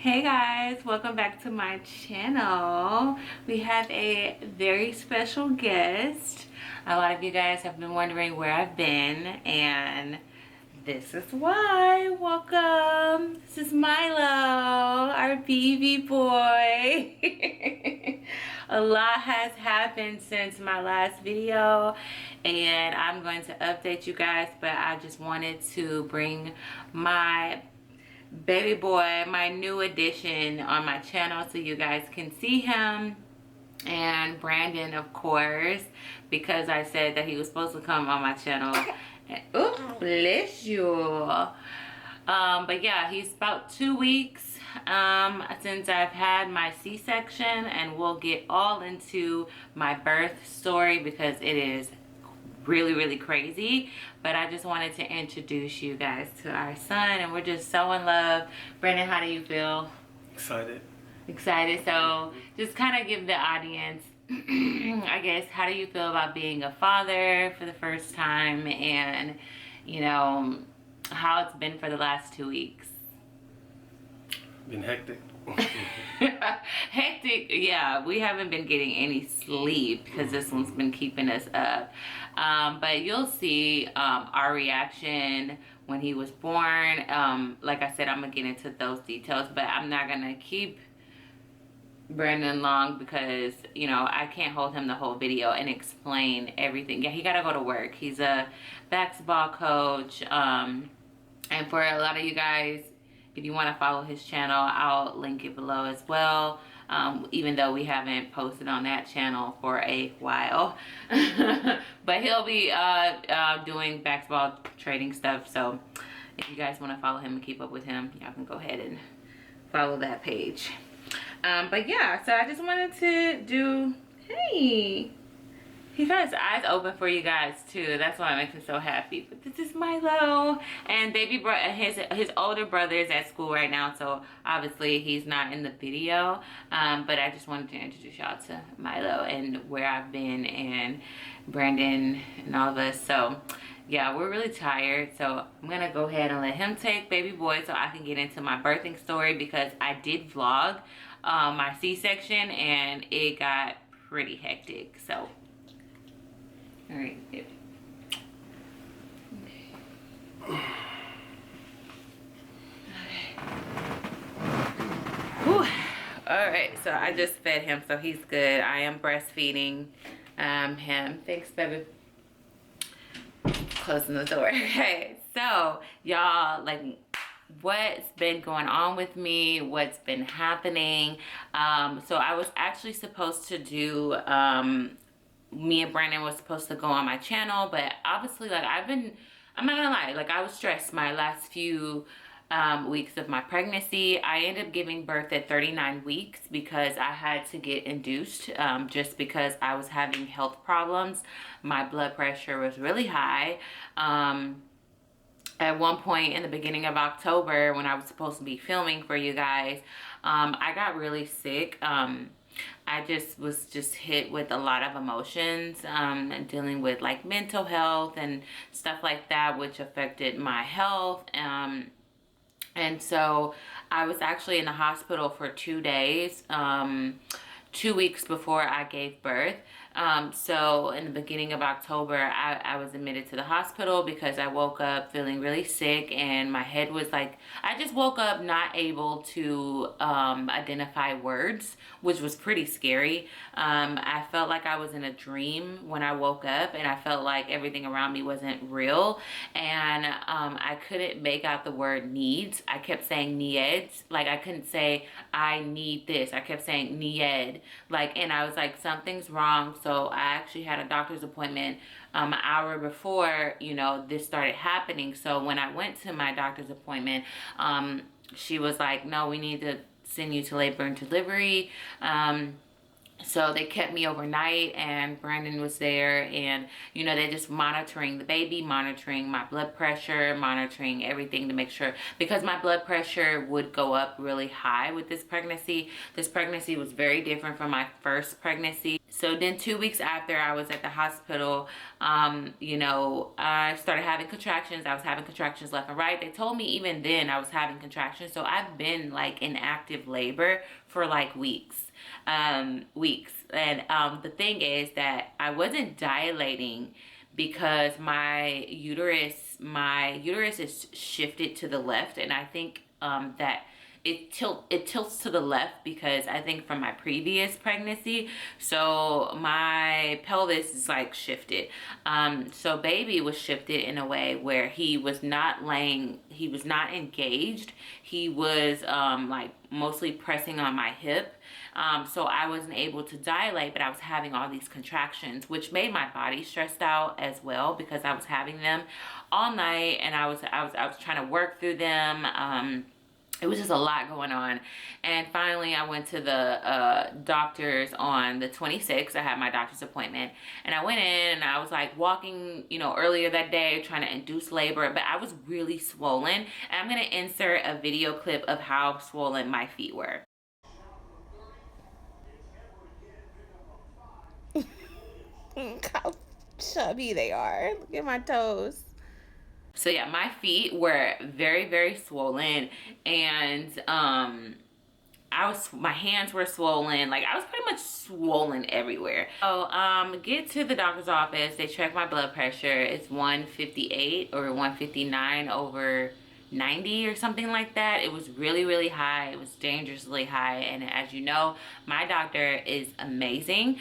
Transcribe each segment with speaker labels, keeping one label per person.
Speaker 1: Hey guys, welcome back to my channel. We have a very special guest. A lot of you guys have been wondering where I've been, and this is why. Welcome. This is Milo, our baby boy. A lot has happened since my last video, and I'm going to update you guys, but I just wanted to bring my baby boy, my new addition, on my channel so you guys can see him. And Brandon, of course, because I said that he was supposed to come on my channel. And, oops, bless you. But yeah, he's about 2 weeks since I've had my C-section, and we'll get all into my birth story because it is really crazy. But I just wanted to introduce you guys to our son, and we're just so in love. Brandon, how do you feel? Excited. So just kind of give the audience I guess, how do you feel about being a father for the first time, and you know how it's been for the last 2 weeks?
Speaker 2: Been hectic.
Speaker 1: Hectic, yeah. We haven't been getting any sleep because this one's been keeping us up. But you'll see our reaction when he was born. Like I said, I'm gonna get into those details, but I'm not gonna keep Brandon long because, you know, I can't hold him the whole video and explain everything. Yeah, he gotta go to work. He's a basketball coach. And for a lot of you guys, if you want to follow his channel, I'll link it below as well. Even though we haven't posted on that channel for a while. But he'll be doing basketball trading stuff. So if you guys want to follow him and keep up with him, y'all can go ahead and follow that page. But yeah, so I just wanted to do, hey, he got his eyes open for you guys too. That's why it makes me so happy. But this is Milo, and his older brother is at school right now, so obviously he's not in the video. But I just wanted to introduce y'all to Milo and where I've been, and Brandon and all of us. So yeah, we're really tired, so I'm gonna go ahead and let him take baby boy so I can get into my birthing story, because I did vlog my C-section and it got pretty hectic. So all right. Okay. Whew. All right, so I just fed him, so he's good. I am breastfeeding him. Thanks, baby. Closing the door. Okay, so y'all, like, what's been going on with me, what's been happening. So I was actually supposed to do me and Brandon was supposed to go on my channel, but obviously, like, I'm not gonna lie, like, I was stressed my last few weeks of my pregnancy. I ended up giving birth at 39 weeks because I had to get induced, just because I was having health problems. My blood pressure was really high. At one point in the beginning of October, when I was supposed to be filming for you guys, I got really sick. I was hit with a lot of emotions, and dealing with like mental health and stuff like that, which affected my health. And so I was actually in the hospital for 2 days, 2 weeks before I gave birth. So in the beginning of October, I was admitted to the hospital because I woke up feeling really sick, and my head was like, I just woke up not able to identify words, which was pretty scary. I felt like I was in a dream when I woke up, and I felt like everything around me wasn't real, and I couldn't make out the word needs. I kept saying needs, like I couldn't say I need this. I kept saying need, like, and I was like, something's wrong. So I actually had a doctor's appointment an hour before, you know, this started happening. So when I went to my doctor's appointment, she was like, no, we need to send you to labor and delivery. So they kept me overnight, and Brandon was there, and you know, they're just monitoring the baby, monitoring my blood pressure, monitoring everything to make sure, because my blood pressure would go up really high with this pregnancy. This pregnancy was very different from my first pregnancy. So then 2 weeks after I was at the hospital, you know, I started having contractions. I was having contractions left and right. They told me even then I was having contractions. So I've been like in active labor for like weeks. And the thing is that I wasn't dilating because my uterus is shifted to the left, and I think that it tilts to the left because I think from my previous pregnancy, so my pelvis is like shifted. So baby was shifted in a way where he was not engaged. He was like mostly pressing on my hip. So I wasn't able to dilate, but I was having all these contractions, which made my body stressed out as well because I was having them all night, and I was trying to work through them. It was just a lot going on. And finally I went to the doctor's on the 26th. I had my doctor's appointment, and I went in, and I was like walking, you know, earlier that day trying to induce labor, but I was really swollen. And I'm gonna insert a video clip of how swollen my feet were. How chubby they are. Look at my toes. So yeah, my feet were very, very swollen, and my hands were swollen. Like I was pretty much swollen everywhere. So get to the doctor's office. They check my blood pressure. It's 158 or 159 over 90 or something like that. It was really, really high. It was dangerously high. And as you know, my doctor is amazing.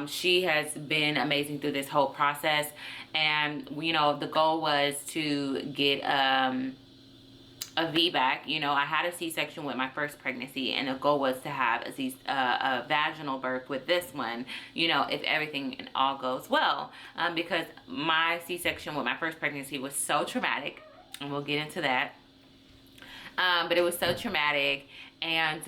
Speaker 1: She has been amazing through this whole process. And you know, the goal was to get a VBAC. You know, I had a C-section with my first pregnancy, and the goal was to have a vaginal birth with this one, you know, if everything all goes well. Because my C-section with my first pregnancy was so traumatic, and we'll get into that. But it was so traumatic, and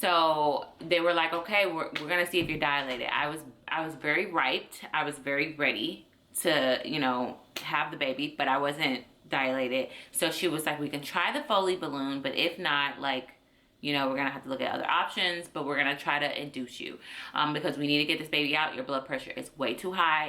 Speaker 1: so they were like, okay, we're gonna see if you're dilated. I was very ripe. I was very ready to, you know, have the baby, but I wasn't dilated. So she was like, we can try the Foley balloon, but if not, like, you know, we're gonna have to look at other options, but we're gonna try to induce you because we need to get this baby out. Your blood pressure is way too high.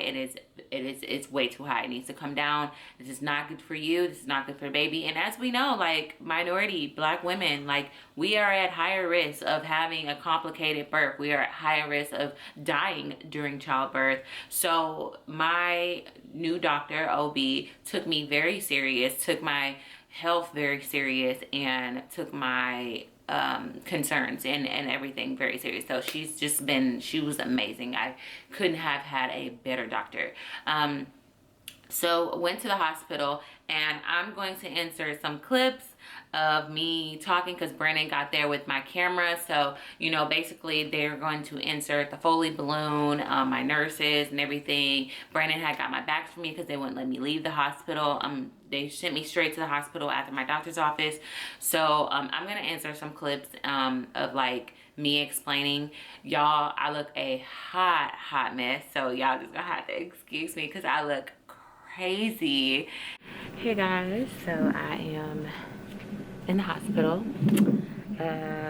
Speaker 1: It's way too high. It needs to come down. This is not good for you. This is not good for the baby. And as we know, like minority Black women, like we are at higher risk of having a complicated birth. We are at higher risk of dying during childbirth. So my new doctor, OB, took me very serious, took my health very serious, and took my concerns and everything very serious. So she was amazing. I couldn't have had a better doctor. So went to the hospital, and I'm going to insert some clips of me talking because Brandon got there with my camera. So, you know, basically they're going to insert the Foley balloon, my nurses and everything. Brandon had got my bags for me because they wouldn't let me leave the hospital. They sent me straight to the hospital after my doctor's office. So I'm going to insert some clips of like me explaining. Y'all, I look a hot mess. So y'all just gonna have to excuse me because I look crazy. Hey guys, so I am in the hospital.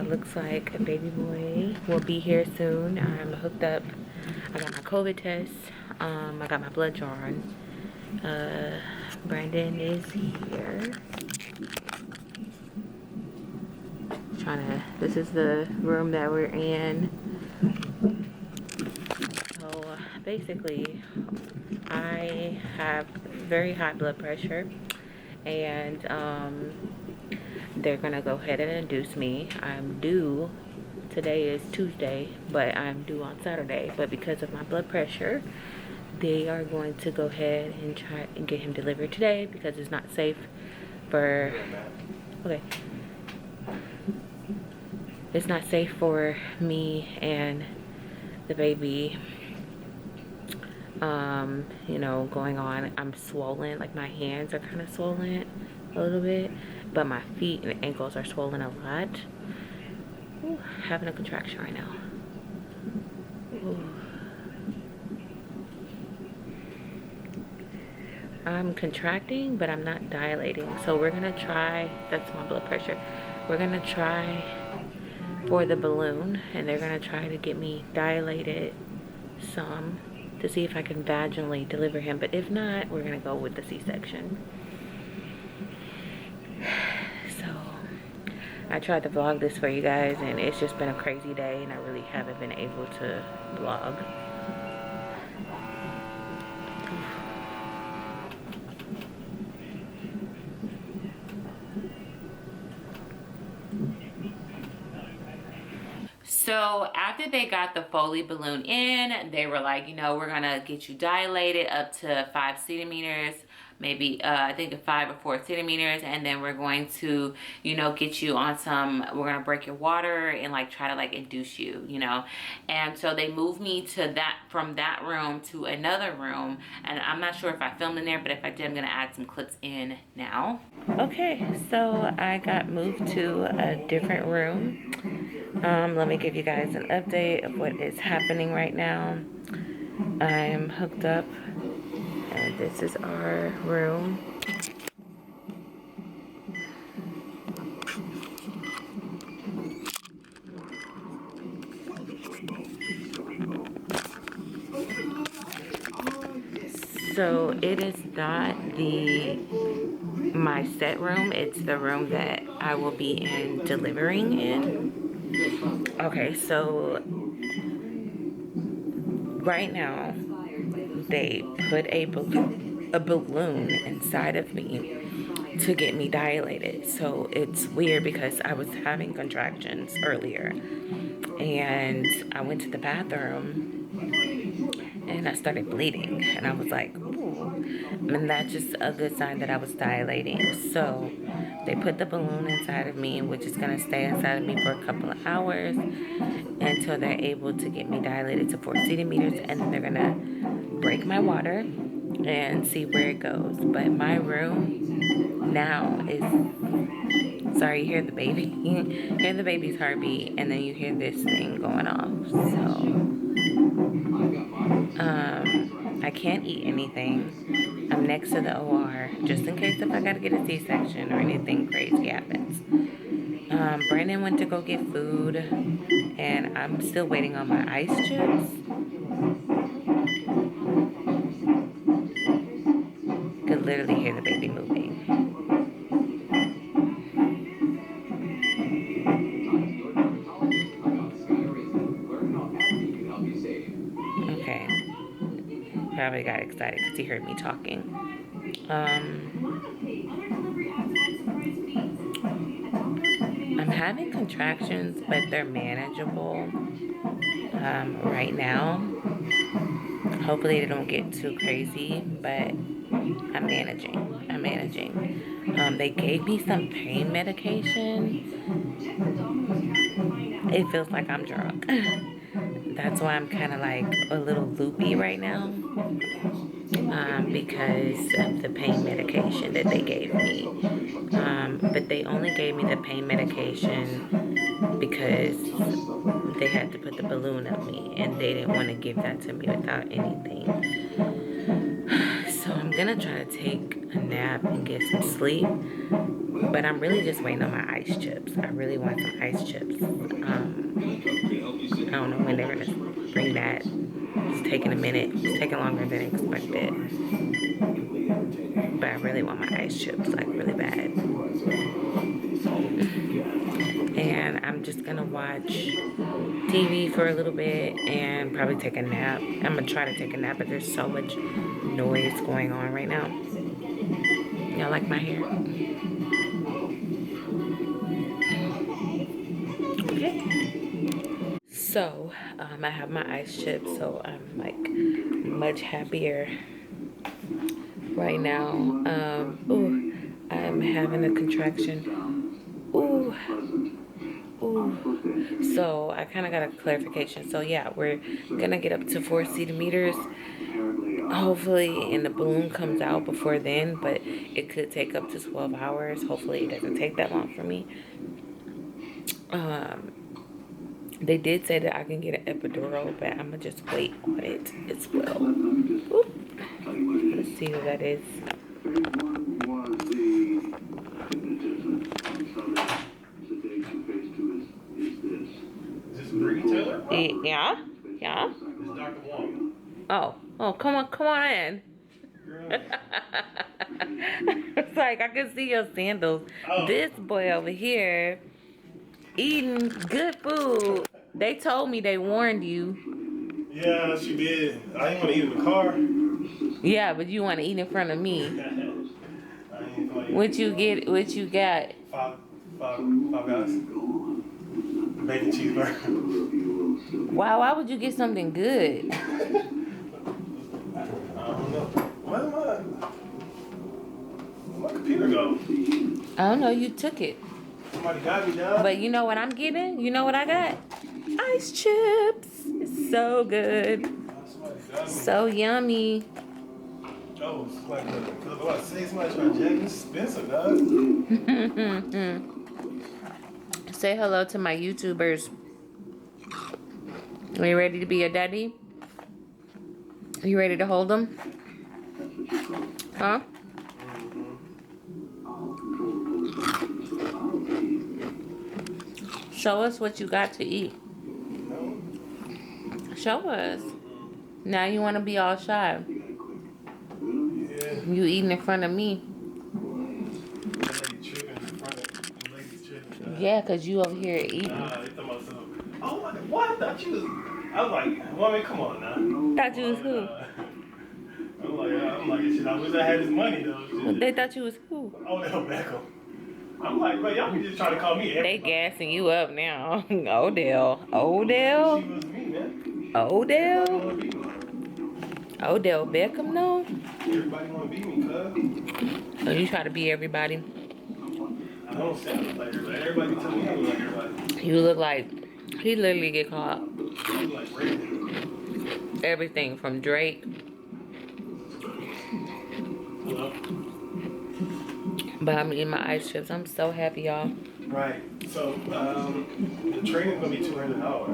Speaker 1: Looks like a baby boy will be here soon. I'm hooked up. I got my COVID test. I got my blood drawn. Brandon is here. This is the room that we're in. So basically, I have very high blood pressure, and they're gonna go ahead and induce me. I'm due, today is Tuesday, but I'm due on Saturday. But because of my blood pressure, they are going to go ahead and try and get him delivered today because it's not safe for, okay. It's not safe for me and the baby, you know, going on. I'm swollen, like my hands are kind of swollen a little bit, but my feet and ankles are swollen a lot. Ooh, having a contraction right now. Ooh. I'm contracting, but I'm not dilating. So we're gonna try, that's my blood pressure. We're gonna try for the balloon, and they're gonna try to get me dilated some to see if I can vaginally deliver him. But if not, we're gonna go with the C-section. So I tried to vlog this for you guys, and it's just been a crazy day, and I really haven't been able to vlog. So after they got the Foley balloon in, they were like, you know, we're gonna get you dilated up to 5 centimeters, maybe I think 5 or 4 centimeters, and then we're going to, you know, get you on some, we're gonna break your water and like try to like induce you, you know. And so they moved me to that, from that room to another room, and I'm not sure if I filmed in there, but if I did, I'm gonna add some clips in now. Okay, so I got moved to a different room. Let me give you guys an update of what is happening right now. I'm hooked up, and this is our room. So it is not my set room, it's the room that I will be in delivering in. Okay, so right now they put a balloon inside of me to get me dilated. So it's weird because I was having contractions earlier, and I went to the bathroom and I started bleeding, and I was like, ooh. And that's just a good sign that I was dilating. So they put the balloon inside of me, which is gonna stay inside of me for a couple of hours until they're able to get me dilated to 4 centimeters, and then they're gonna break my water and see where it goes. But my room now is, sorry, you hear the baby, you hear the baby's heartbeat, and then you hear this thing going off. So I can't eat anything. I'm next to the OR just in case if I gotta get a C-section or anything crazy happens. Brandon went to go get food, and I'm still waiting on my ice chips. Could literally hear the baby moving. Okay. Probably got excited because he heard me talking. I'm having contractions, but they're manageable right now. Hopefully they don't get too crazy, but I'm managing. They gave me some pain medication. It feels like I'm drunk. That's why I'm kind of like a little loopy right now, because of the pain medication that they gave me. But they only gave me the pain medication because they had to put the balloon up me, and they didn't want to give that to me without anything. So I'm gonna try to take a nap and get some sleep, but I'm really just waiting on my ice chips. I really want some ice chips. I don't know when they're gonna bring that. It's taking a minute. It's taking longer than expected. But I really want my ice chips, like really bad. And I'm just gonna watch TV for a little bit and probably take a nap. I'm gonna try to take a nap, but there's so much noise going on right now. Y'all like my hair? Okay. So, I have my ice chips, so I'm like much happier right now. Ooh, I'm having a contraction. Ooh. Ooh. So I kind of got a clarification. So yeah, we're gonna get up to 4 centimeters, hopefully, and the balloon comes out before then, but it could take up to 12 hours. Hopefully it doesn't take that long for me. They did say that I can get an epidural, but I'm gonna just wait on it as well. Oop. Let's see who that is.
Speaker 2: Is this Bree Taylor?
Speaker 1: Yeah, yeah.
Speaker 2: It's Dr. Wong.
Speaker 1: Oh, come on in. It's like I can see your sandals.
Speaker 2: Oh.
Speaker 1: This boy over here eating good food. They told me they warned you.
Speaker 2: Yeah, she did. I didn't want to eat in the car.
Speaker 1: Yeah, but you want to eat in front of me.
Speaker 2: I ain't like
Speaker 1: What you get? What you got?
Speaker 2: five guys. Bacon cheeseburger.
Speaker 1: Wow, why would you get something good?
Speaker 2: I don't know. Where my computer go?
Speaker 1: I don't know. You took it.
Speaker 2: Somebody got me, dog.
Speaker 1: But you know what I'm getting? You know what I got? Ice chips. It's so good.
Speaker 2: Somebody got me.
Speaker 1: So yummy.
Speaker 2: Oh, it's like what? Say somebody trying to jack me Spencer, dog.
Speaker 1: Say hello to my YouTubers. Are you ready to be a daddy? Are you ready to hold them? Huh? Show us what you got to eat.
Speaker 2: No.
Speaker 1: Show us. Now you want to be all shy.
Speaker 2: Yeah.
Speaker 1: You eating in front of me.
Speaker 2: Lady tripping in front of lady tripping.
Speaker 1: Yeah, because you over here eating.
Speaker 2: They talking about something. Oh, what? I thought you was. I was like, woman, come on now.
Speaker 1: Thought you was who?
Speaker 2: I'm like, shit. I wish I had his money though. Shit.
Speaker 1: They thought you was who?
Speaker 2: Odell Beckham. I'm like, bro, y'all be just trying to call me
Speaker 1: They
Speaker 2: everybody.
Speaker 1: gassing you up now. Odell.
Speaker 2: She
Speaker 1: Odell?
Speaker 2: was me, man.
Speaker 1: Odell?
Speaker 2: Everybody wanna beat me.
Speaker 1: Odell Beckham, no?
Speaker 2: Everybody wanna beat me, cuz.
Speaker 1: Oh, you try to be everybody.
Speaker 2: I don't sound like everybody. Everybody tell me I look like everybody.
Speaker 1: You look like, he literally get caught.
Speaker 2: I look like Ray.
Speaker 1: Everything from Drake.
Speaker 2: Hello?
Speaker 1: But I'm eating my ice chips. I'm so happy, y'all.
Speaker 2: Right. So, the training's gonna be $200 an hour.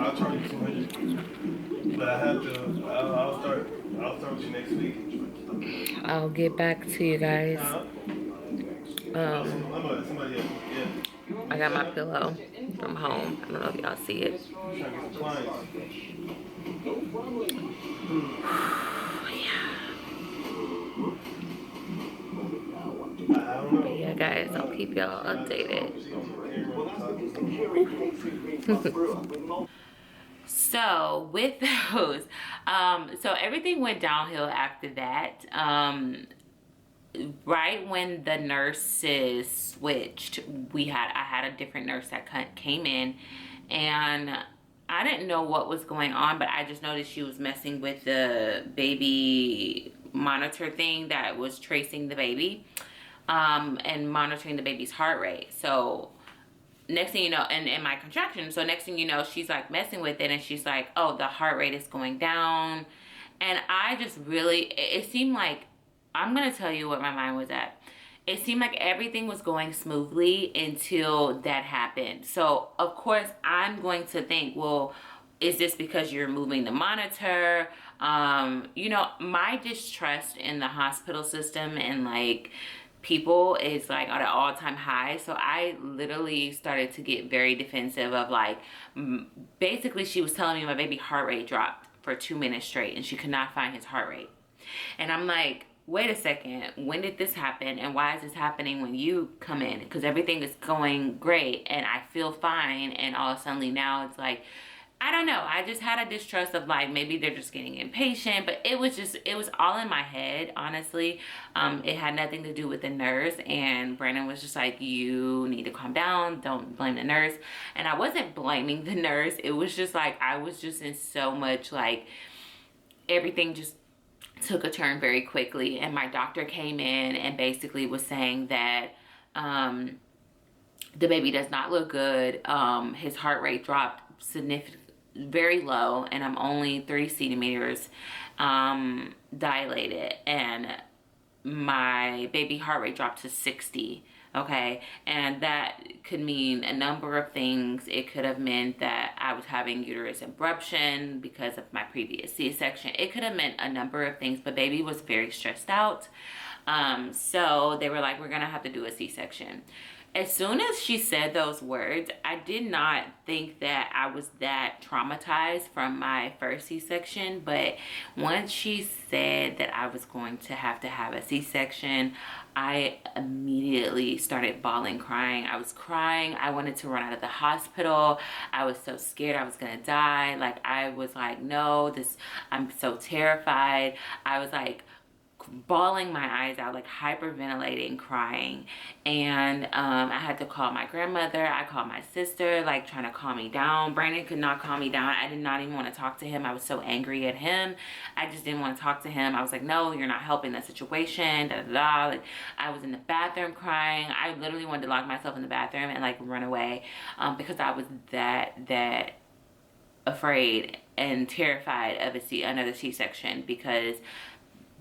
Speaker 2: I'll charge you $200. But I have to. I'll start with you next week.
Speaker 1: I'll get back to you guys.
Speaker 2: Somebody else. Yeah.
Speaker 1: I got my pillow from home. I don't know if y'all see it.
Speaker 2: I'm trying to get some clients.
Speaker 1: But yeah, guys, I'll keep y'all updated. So with those, so everything went downhill after that. Right when the nurses switched, I had a different nurse that came in, and I didn't know what was going on, but I just noticed she was messing with the baby monitor thing that was tracing the baby, and monitoring the baby's heart rate. So next thing you know, and my contraction, so next thing you know, she's like messing with it, and she's like, oh, the heart rate is going down. And I just really, it seemed like, I'm gonna tell you what my mind was at. It seemed like everything was going smoothly until that happened. So of course I'm going to think, well, is this because you're moving the monitor? You know, my distrust in the hospital system and like people is like at an all-time high. So I literally started to get very defensive of like, basically she was telling me my baby heart rate dropped for 2 minutes straight and she could not find his heart rate. And I'm like, wait a second, when did this happen and why is this happening when you come in? Because everything is going great and I feel fine, and all of a sudden now it's like, I don't know, I just had a distrust of like, maybe they're just getting impatient, but it was all in my head, honestly. It had nothing to do with the nurse, and Brandon was just like, you need to calm down, don't blame the nurse. And I wasn't blaming the nurse, it was just like, I was just in so much like, everything just took a turn very quickly, and my doctor came in and basically was saying that the baby does not look good. His heart rate dropped significantly, very low, and I'm only 3 centimeters dilated, and my baby heart rate dropped to 60. Okay, and that could mean a number of things. It could have meant that I was having uterus abruption because of my previous C-section. It could have meant a number of things, but baby was very stressed out. So they were like, we're gonna have to do a C-section. As soon as she said those words, I did not think that I was that traumatized from my first C-section. But once she said that I was going to have a C-section, I immediately started bawling, crying. I was crying. I wanted to run out of the hospital. I was so scared I was gonna die. Like, I was like, no, I'm so terrified. I was like, bawling my eyes out, like hyperventilating, crying. And I had to call my grandmother. I called my sister, like trying to calm me down. Brandon could not calm me down. I did not even want to talk to him. I was so angry at him. I just didn't want to talk to him. I was like, no, you're not helping the situation, da da da. Like, I was in the bathroom crying. I literally wanted to lock myself in the bathroom and like run away, because I was that afraid and terrified of another C-section, because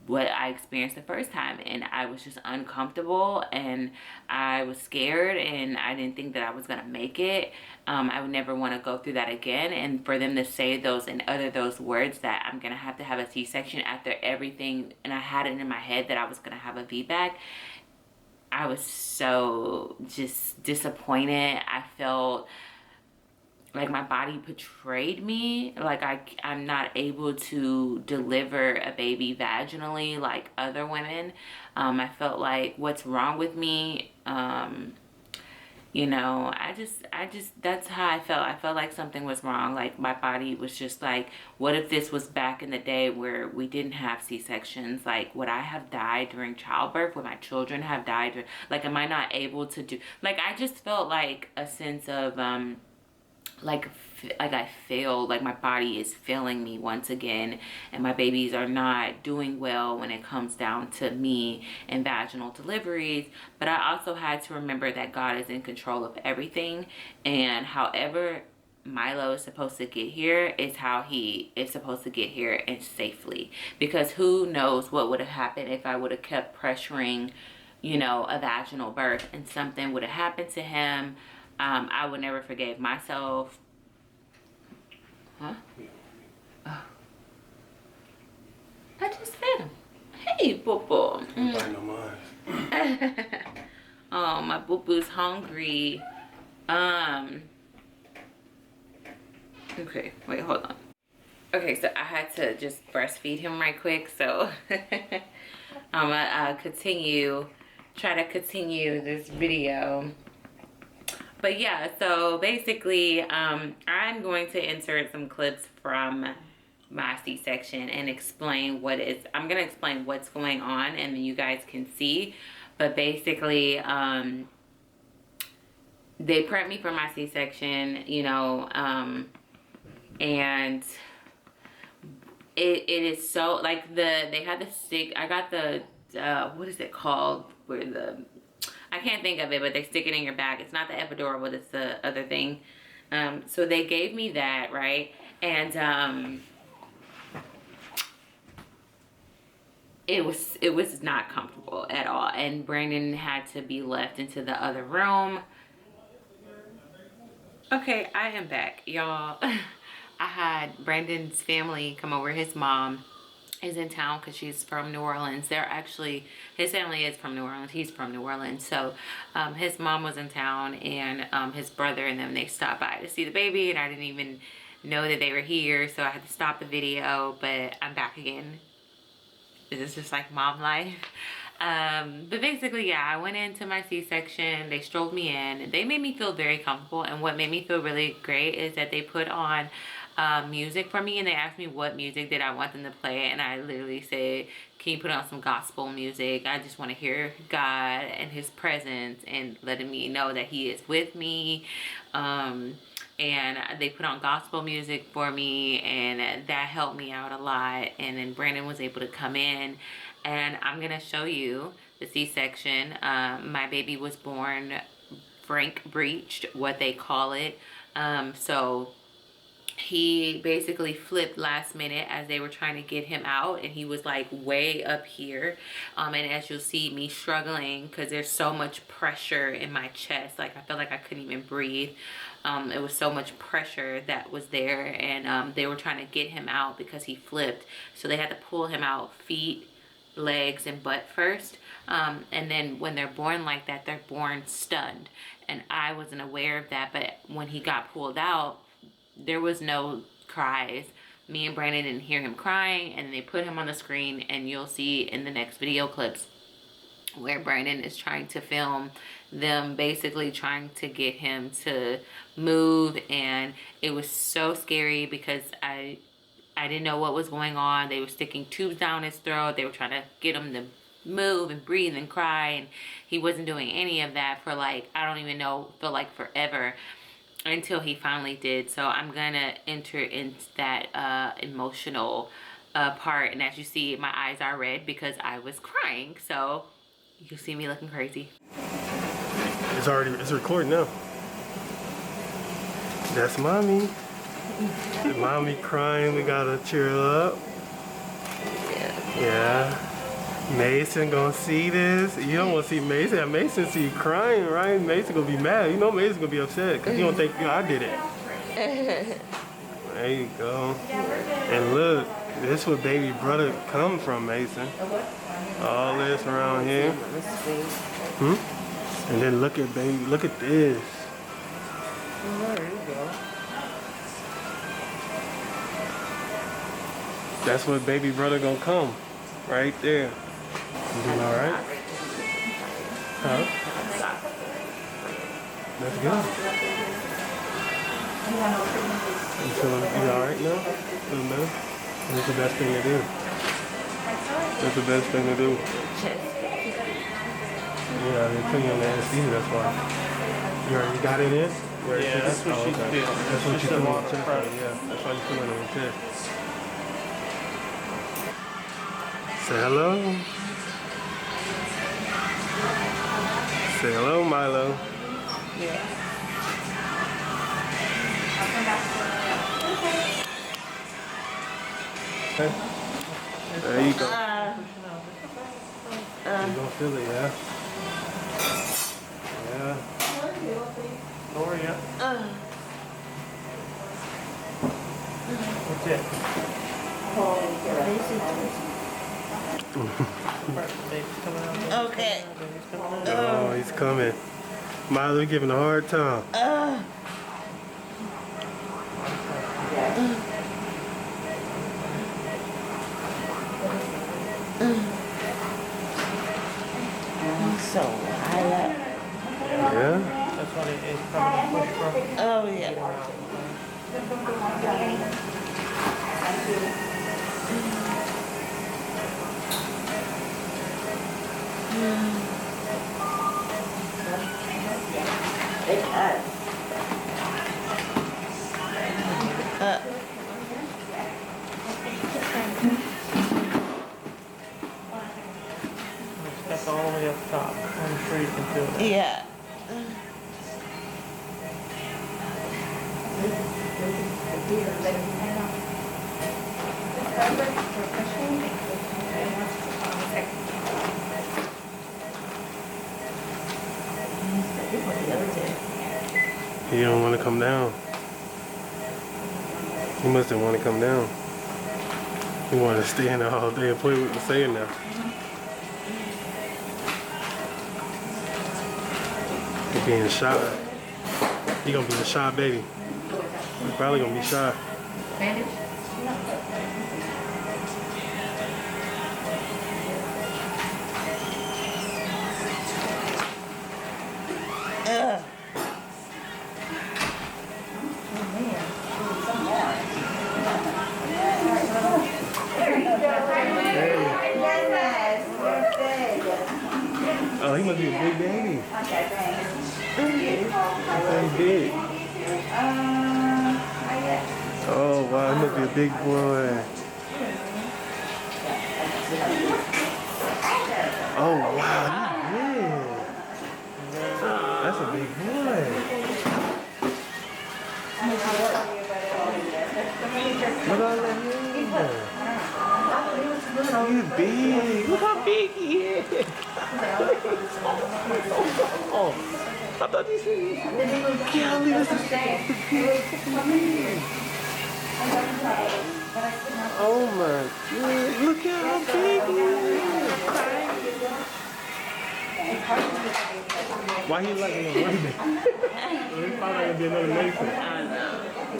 Speaker 1: what I experienced the first time, and I was just uncomfortable, and I was scared, and I didn't think that I was gonna make it. I would never want to go through that again. And for them to say those and utter those words, that I'm gonna have a C-section after everything, and I had it in my head that I was gonna have a VBAC, I was so just disappointed. I felt like my body betrayed me. Like I'm not able to deliver a baby vaginally like other women. I felt like, what's wrong with me? You know, I just, that's how I felt. I felt like something was wrong. Like, my body was just like, what if this was back in the day where we didn't have C-sections? Like, would I have died during childbirth? Would my children have died? Like, am I not able to do, like, I just felt like a sense of, like I failed, like my body is failing me once again, and my babies are not doing well when it comes down to me and vaginal deliveries. But I also had to remember that God is in control of everything, and however Milo is supposed to get here is how he is supposed to get here, and safely. Because who knows what would have happened if I would have kept pressuring, you know, a vaginal birth, and something would have happened to him. I would never forgive myself. Huh? Oh. I just fed him. Hey, boo-boo.
Speaker 2: No mind.
Speaker 1: Oh, my boo-boo's hungry. Okay, wait, hold on. Okay, so I had to just breastfeed him right quick, so I'm gonna try to continue this video. But yeah, so basically, I'm going to insert some clips from my C-section and explain I'm going to explain what's going on, and then you guys can see. But basically, they prepped me for my C-section, you know, and it is so, like, they had the stick, I got the, what is it called, where I can't think of it, but they stick it in your back. It's not the epidural, but it's the other thing. So they gave me that, right? And it was not comfortable at all. And Brandon had to be left into the other room. Okay, I am back, y'all. I had Brandon's family come over. His mom is in town because she's from New Orleans. His family is from New Orleans. He's from New Orleans. So his mom was in town, and his brother and them, they stopped by to see the baby, and I didn't even know that they were here, so I had to stop the video. But I'm back again. This is just like mom life. But basically, yeah, I went into my C-section. They strolled me in. They made me feel very comfortable, and what made me feel really great is that they put on music for me, and they asked me what music did I want them to play, and I literally said, can you put on some gospel music? I just want to hear God and his presence and letting me know that he is with me. And they put on gospel music for me, and that helped me out a lot. And then Brandon was able to come in, and I'm gonna show you the C-section. My baby was born frank breeched, what they call it. So he basically flipped last minute as they were trying to get him out, and he was like way up here. And as you'll see, me struggling because there's so much pressure in my chest. Like I felt like I couldn't even breathe. It was so much pressure that was there, and they were trying to get him out because he flipped. So they had to pull him out, feet, legs, and butt first. And then when they're born like that, they're born stunned. And I wasn't aware of that, but when he got pulled out, there was no cries. Me and Brandon didn't hear him crying, and they put him on the screen, and you'll see in the next video clips where Brandon is trying to film them basically trying to get him to move. And it was so scary because I didn't know what was going on. They were sticking tubes down his throat. They were trying to get him to move and breathe and cry, and he wasn't doing any of that for like, I don't even know, felt like forever, until he finally did. So I'm gonna enter into that emotional part, and as you see, my eyes are red because I was crying. So you see me looking crazy.
Speaker 2: It's recording now. That's mommy. Mommy crying, we gotta cheer her up. Yeah. Mason gonna see this. You don't wanna see Mason. If Mason see you crying, right? Mason gonna be mad. You know Mason gonna be upset because you don't think I did it. There you go. And look, this where baby brother come from, Mason. All this around here. And then look at baby, look at this.
Speaker 3: There you go.
Speaker 2: That's where baby brother gonna come. Right there. You doing all right? Huh? That's good. You feeling all right now? Feeling better? That's the best thing to do. That's the best thing to do. Yeah, they're putting you on the anesthesia, that's why. You already got it in?
Speaker 3: Yeah, that's what she did.
Speaker 2: That's what you put on your chest. Yeah, that's why you put it on your chest. Say hello. Say hello, Milo.
Speaker 3: Yeah.
Speaker 2: Okay. There you go. You gonna feel it, yeah? Yeah.
Speaker 3: Lower, yeah. What's it? Baby's coming out.
Speaker 4: Okay.
Speaker 3: Baby's coming out.
Speaker 2: Oh, he's coming. Milo giving a hard time.
Speaker 4: So I like.
Speaker 2: Yeah?
Speaker 3: That's why it's coming to push from.
Speaker 4: Oh yeah.
Speaker 3: That's all the way up top. I'm sure you can feel that.
Speaker 4: Yeah.
Speaker 2: He don't want to come down. He mustn't want to come down. He wanted to stay in there all day and play with the sand now. He being shy. He gonna be a shy baby. He probably gonna be shy. Oh, he must be a big baby. He's very big. Oh, wow, he must be a big boy. Oh, wow, he's big. That's a big boy. Oh, I thought you said Kelly, this is oh my God, look at how big he is. Why he like a little baby? He probably gonna be another Mason.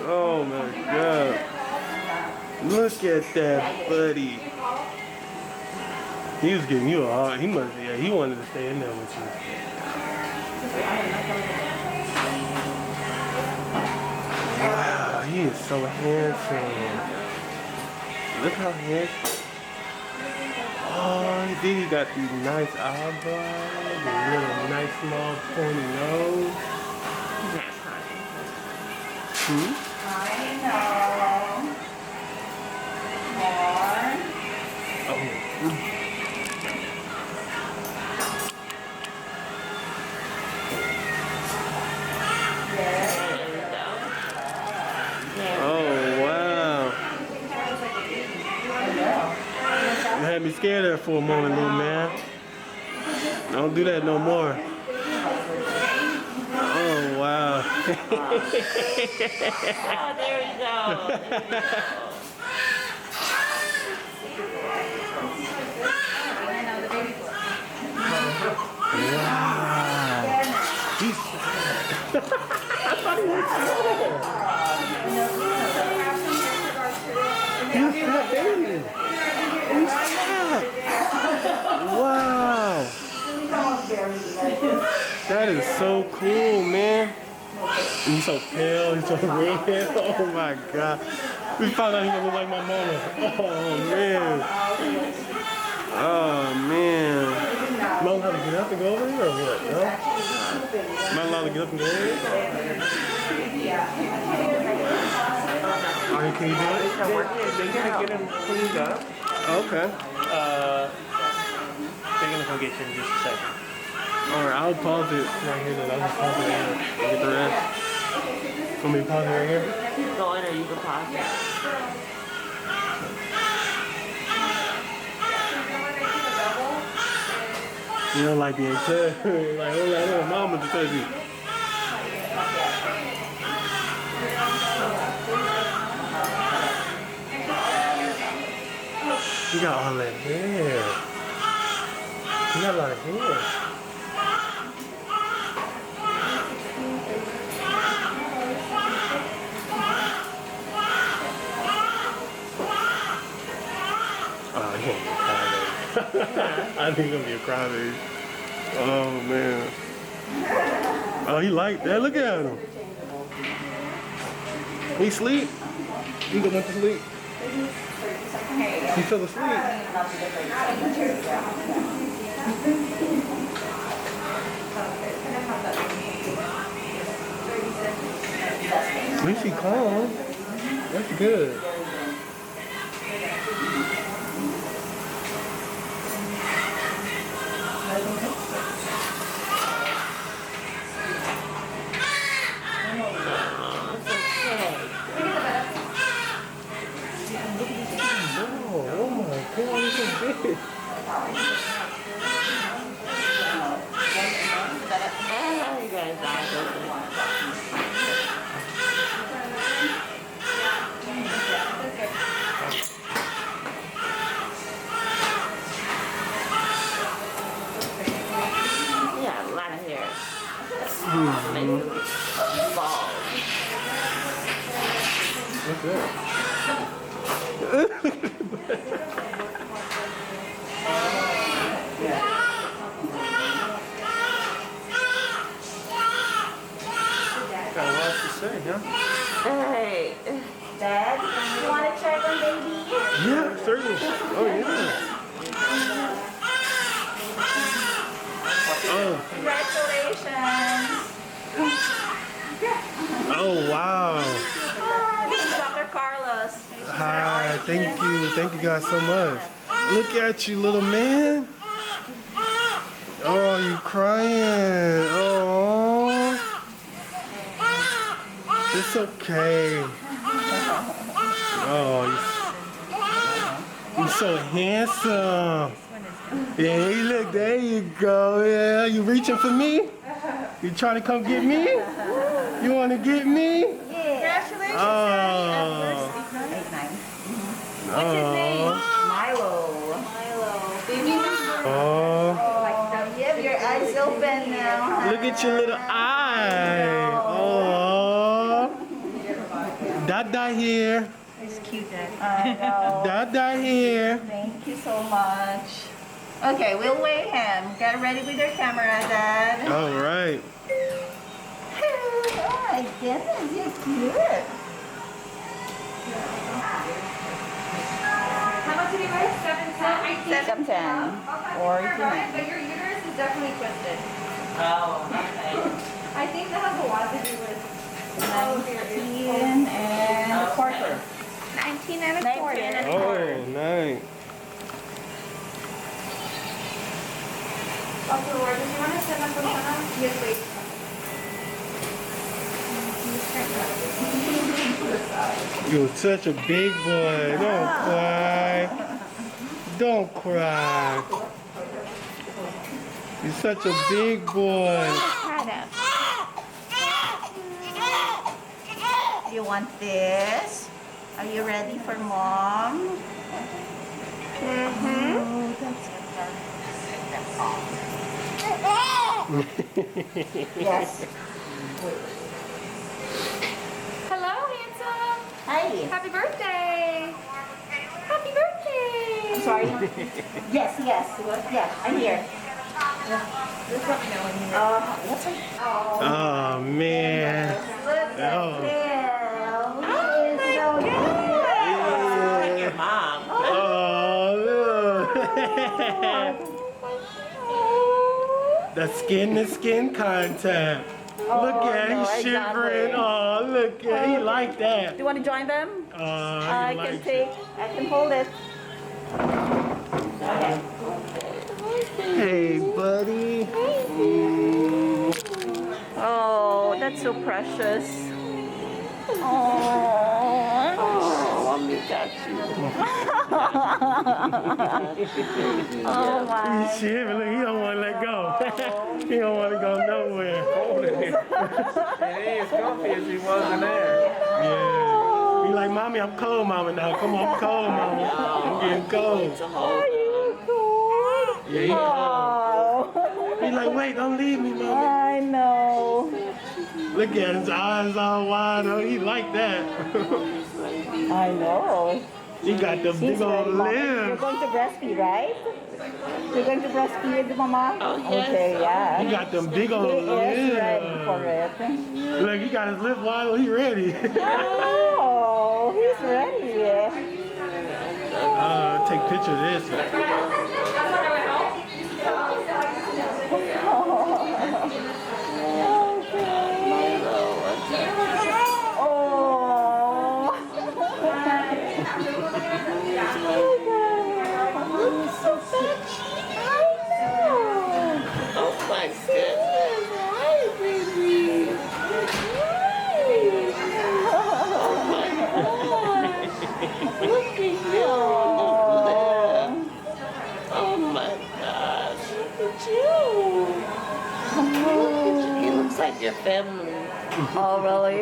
Speaker 2: Oh my God. Look at that buddy. He was giving you a hard, he must, yeah, he wanted to stay in there with you. Wow, he is so handsome. Look how handsome. Oh, then he got these nice eyebrows, a little nice small pointy nose. Hmm? Oh. Oh, wow. You had me scared there for a moment, little man. Don't do that no more. Oh, wow.
Speaker 4: Oh, there we go.
Speaker 2: Wow. He's wow. That is so cool, man. He's so pale, he's so red. Oh my God. We found out he's gonna look like my mama. Oh man. Oh man. Am I allowed to get up and go over here or what? No? Am I allowed to get up and go over here? Can you do it?
Speaker 3: They're gonna get him cleaned up.
Speaker 2: Okay.
Speaker 3: They're gonna go get you in just a second.
Speaker 2: Alright, I'll pause it right here. I'll just pause it right here. Get the rest. Want me to pause it right here?
Speaker 4: Go in or you can pause it.
Speaker 2: You don't like being touched. Like, oh, I want mama to touch you. You got all that hair. You got a lot of hair. Oh, he gonna be a crybaby. I think he's gonna be a crybaby. Oh man. Oh, he like that. Look at him. He sleep. He go back to sleep. He fell asleep. At least he calm. That's good. Oh my God, he's so big.
Speaker 4: You guys eyes open. Yeah, a lot of hair. Balls.
Speaker 2: What's that? Got a lot to say, huh?
Speaker 4: Hey.
Speaker 5: Dad, you want to check on baby?
Speaker 2: Yeah, certainly. Oh, yeah. Oh.
Speaker 5: Congratulations.
Speaker 2: Oh, wow.
Speaker 5: This is Dr. Carlos.
Speaker 2: Hi, thank you. Thank you guys so much. Look at you, little man. Oh, you crying. Oh. It's okay. Oh, You're so handsome. Yeah, look, there you go. Yeah, you reaching for me? You trying to come get me? You want to get me?
Speaker 5: Congratulations,
Speaker 2: Oh.
Speaker 5: What's his name?
Speaker 2: Oh.
Speaker 5: Milo. Baby.
Speaker 2: Oh.
Speaker 5: You have your eyes open now.
Speaker 2: Look at your little eye. Oh. Dada here.
Speaker 5: It's cute, Dad. I know.
Speaker 2: Dada here.
Speaker 5: Thank you so much. Okay, we'll weigh him. Get ready with your camera, Dad.
Speaker 2: All right.
Speaker 5: Oh my goodness, you're cute.
Speaker 6: How much did you weigh? 710?
Speaker 5: 710. Or
Speaker 6: You're right, but your uterus is definitely twisted.
Speaker 4: Oh, okay.
Speaker 6: I think that has a lot to do with
Speaker 5: 19 and a quarter.
Speaker 6: 19 and a
Speaker 5: 19
Speaker 6: quarter.
Speaker 5: and a
Speaker 2: Oh,
Speaker 5: quarter.
Speaker 2: nice.
Speaker 6: Dr. Ward, did you want to send us a photo? Yes, please.
Speaker 2: You're such a big boy. Don't cry. Don't cry. You're such a big boy.
Speaker 5: You want this? Are you ready for mom? Mm-hmm. Oh, that's yes.
Speaker 6: Hello, handsome.
Speaker 5: Hi.
Speaker 6: Happy birthday. Happy birthday.
Speaker 5: I'm sorry. Yes. I'm here.
Speaker 6: Just let me know when you're
Speaker 5: What's her?
Speaker 2: Oh, man.
Speaker 5: Look at
Speaker 2: Oh.
Speaker 5: him. He is so cute.
Speaker 4: Your mom.
Speaker 2: Oh, look. The skin-to-skin contact. Look at
Speaker 5: no,
Speaker 2: he's shivering.
Speaker 5: exactly.
Speaker 2: Oh, look at he like that.
Speaker 5: Do you want to join them?
Speaker 2: Oh,
Speaker 5: I
Speaker 2: he
Speaker 5: can
Speaker 2: likes
Speaker 5: take. I can hold it. Okay.
Speaker 2: it. Hey, buddy. Mm.
Speaker 5: Oh, that's so precious. Oh,
Speaker 4: Mommy got you.
Speaker 5: oh
Speaker 2: He's
Speaker 5: my.
Speaker 2: shivering. Look, he don't want to let go. He don't want to go nowhere.
Speaker 3: He ain't as comfy as he was in there.
Speaker 2: Yeah. He like, mommy, I'm cold, mama. Now, come on, I'm cold, mama. I'm getting cold. Yeah, he cold.
Speaker 5: Oh,
Speaker 2: He like, wait, don't leave me, mommy.
Speaker 5: I know.
Speaker 2: Look at his eyes all wide. Oh, he like that.
Speaker 5: I know.
Speaker 2: He got the
Speaker 5: She's
Speaker 2: big old
Speaker 5: ready, Mama. You're
Speaker 2: lips.
Speaker 5: going to breastfeed, right? You're going to breastfeed, Mama?
Speaker 4: Oh, yes.
Speaker 5: Okay, yeah.
Speaker 2: He got them big
Speaker 5: He
Speaker 2: old
Speaker 5: is ready for
Speaker 2: lips.
Speaker 5: it.
Speaker 2: Look, he got his lip wide. He ready.
Speaker 5: Oh, he's ready.
Speaker 2: Take picture of this.
Speaker 4: Oh my goodness. Hi, baby. Oh my gosh. Look at you. Oh my gosh. Look at you. Look at you. He looks like your family.
Speaker 5: Oh, really?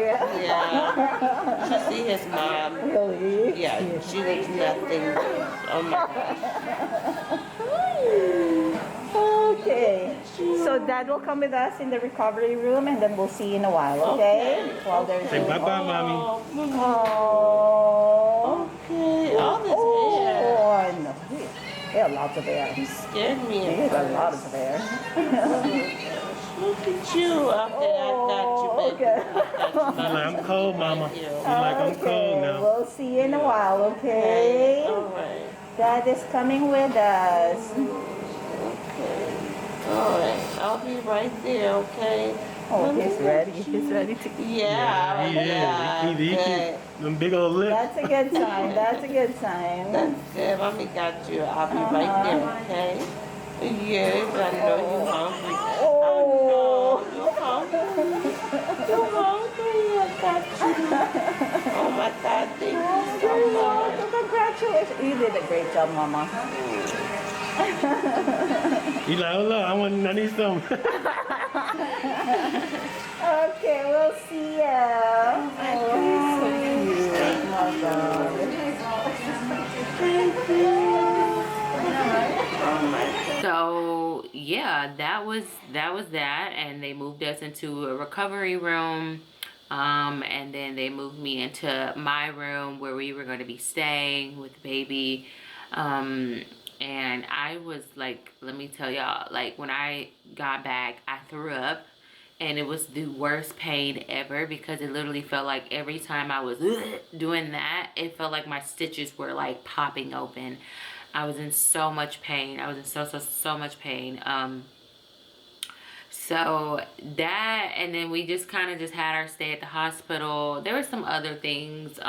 Speaker 4: Yeah. You see his mom.
Speaker 5: Really?
Speaker 4: Yeah, she looks nothing. Oh my gosh.
Speaker 5: Okay. So Dad will come with us in the recovery room and then we'll see you in a while, okay? While they're
Speaker 2: Say
Speaker 5: doing...
Speaker 2: bye-bye, mommy.
Speaker 5: Oh.
Speaker 4: Okay, all this hair.
Speaker 5: Oh, I know. He has lots of hair.
Speaker 4: He scared me.
Speaker 5: He has a lot of hair.
Speaker 4: Look at you. Okay, I got you, baby.
Speaker 5: Okay.
Speaker 2: He like, I'm cold, mama. He like, I'm cold
Speaker 5: Okay,
Speaker 2: now.
Speaker 5: we'll see you in a while, okay?
Speaker 4: Alright.
Speaker 5: Dad is coming with us.
Speaker 4: Okay. Alright. I'll be right there, okay?
Speaker 5: Oh, he's ready. He's ready to eat.
Speaker 4: Yeah,
Speaker 2: He is. He
Speaker 4: good.
Speaker 2: them big old lips.
Speaker 5: That's a good sign. That's a good sign.
Speaker 4: That's good. Mommy got you. I'll be right there, okay? Yes, I know you're hungry.
Speaker 5: Oh.
Speaker 4: You're hungry. You're hungry. I got you. Oh my God, thank you so much.
Speaker 5: Congratulations. You did a great job, Mama.
Speaker 2: You like, oh look, I need some.
Speaker 5: Okay, we'll see ya. Oh, so cute.
Speaker 1: So yeah, that was that, and they moved us into a recovery room, and then they moved me into my room where we were going to be staying with the baby. And I was like, let me tell y'all, like when I got back, I threw up, and it was the worst pain ever, because it literally felt like every time I was doing that, it felt like my stitches were like popping open. I was in so much pain. I was in so much pain. So that, and then we just kind of just had our stay at the hospital. There were some other things,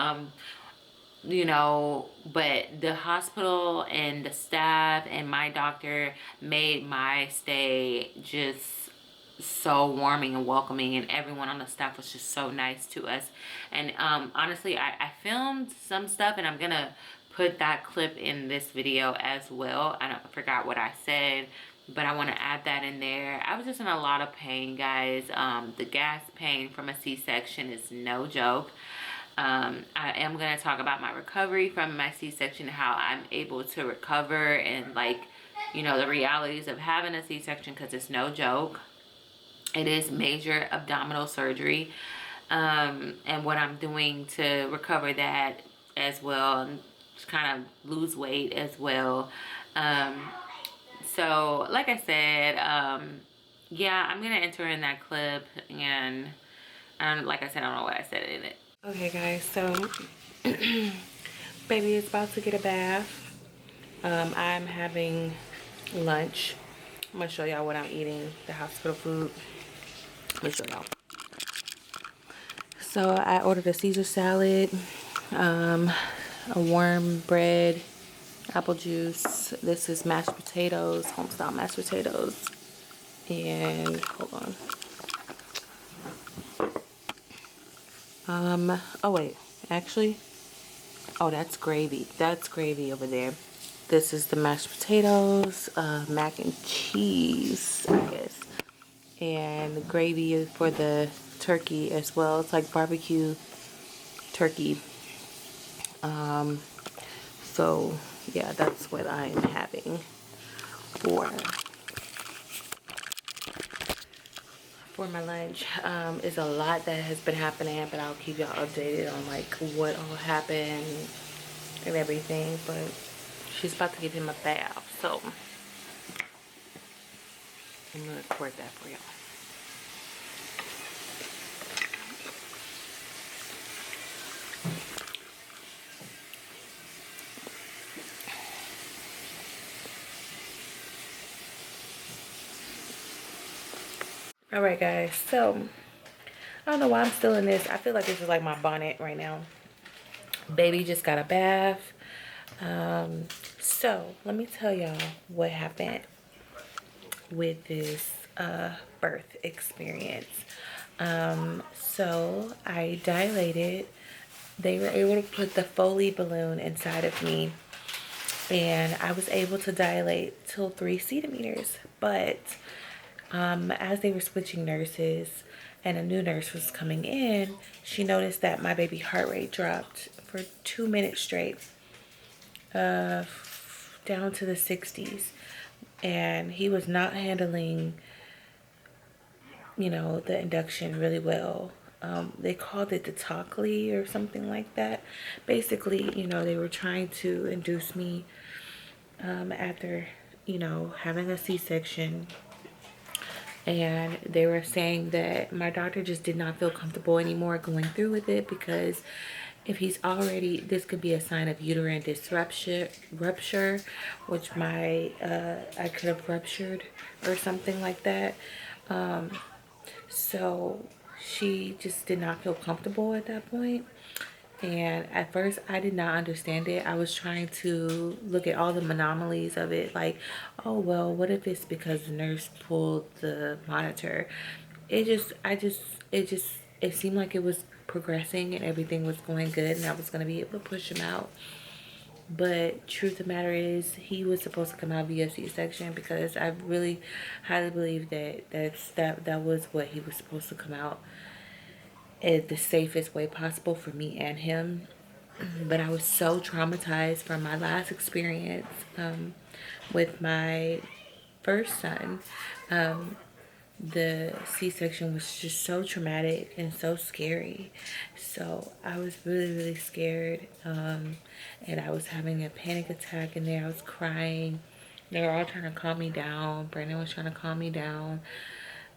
Speaker 1: you know, but the hospital and the staff and my doctor made my stay just so warming and welcoming, and everyone on the staff was just so nice to us. And honestly, I filmed some stuff, and I'm gonna put that clip in this video as well. I forgot what I said, but I want to add that in there. I was just in a lot of pain, guys. The gas pain from a C-section is no joke. I am going to talk about my recovery from my C-section, how I'm able to recover, and like, you know, the realities of having a C-section, because it's no joke. It is major abdominal surgery, and what I'm doing to recover that as well, and just kind of lose weight as well. So like I said, yeah, I'm gonna enter in that clip, and like I said, I don't know what I said in it. Okay guys, so baby is about to get a bath. I'm having lunch. I'm gonna show y'all what I'm eating, the hospital food. Let me show y'all. So I ordered a Caesar salad, a warm bread, apple juice. This is mashed potatoes, homestyle mashed potatoes. And hold on. Oh wait, actually, oh, that's gravy. That's gravy over there. This is the mashed potatoes, mac and cheese, I guess. And the gravy is for the turkey as well. It's like barbecue turkey. So yeah, that's what I'm having for my lunch. Is a lot that has been happening, but I'll keep y'all updated on like what all happened and everything. But she's about to give him a bath, so I'm gonna record that for y'all. All right guys, so I don't know why I'm still in this. I feel like this is like my bonnet right now. Baby just got a bath. So let me tell y'all what happened with this birth experience. So I dilated. They were able to put the Foley balloon inside of me, and I was able to dilate till 3 centimeters. But as they were switching nurses and a new nurse was coming in, she noticed that my baby heart rate dropped for 2 minutes straight, down to the 60s. And he was not handling, you know, the induction really well. They called it the Tockley or something like that. Basically, you know, they were trying to induce me after, you know, having a C-section. And they were saying that my doctor just did not feel comfortable anymore going through with it, because if he's already, this could be a sign of uterine rupture, which I could have ruptured or something like that. So she just did not feel comfortable at that point. And at first I did not understand it. I was trying to look at all the anomalies of it, like, oh well, what if it's because the nurse pulled the monitor? It seemed like it was progressing and everything was going good, and I was going to be able to push him out. But truth of the matter is, he was supposed to come out via C-section, because I really highly believe that was what he was supposed to come out at the safest way possible for me and him. But I was so traumatized from my last experience with my first son. The C-section was just so traumatic and so scary. So I was really, really scared. And I was having a panic attack in there. I was crying. They were all trying to calm me down. Brandon was trying to calm me down.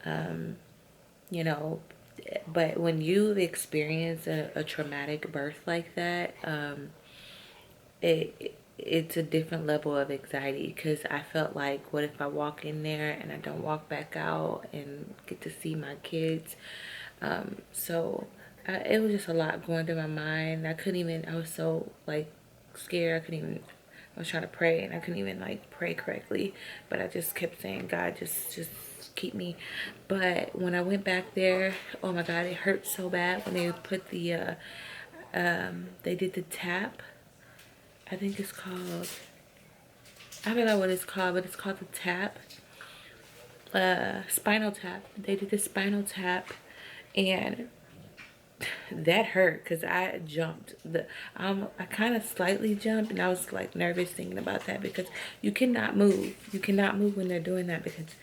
Speaker 1: You know, but when you experience a traumatic birth like that, it's a different level of anxiety, because I felt like, what if I walk in there and I don't walk back out and get to see my kids? It was just a lot going through my mind. I was so like scared. I was trying to pray and I couldn't even like pray correctly, but I just kept saying, God, just keep me. But when I went back there, oh my God, it hurt so bad when they put the they did the tap. I think it's called, I don't know what it's called, but it's called the tap. Spinal tap. They did the spinal tap, and that hurt, because I jumped. I kind of slightly jumped, and I was like nervous thinking about that, because you cannot move. You cannot move when they're doing that, because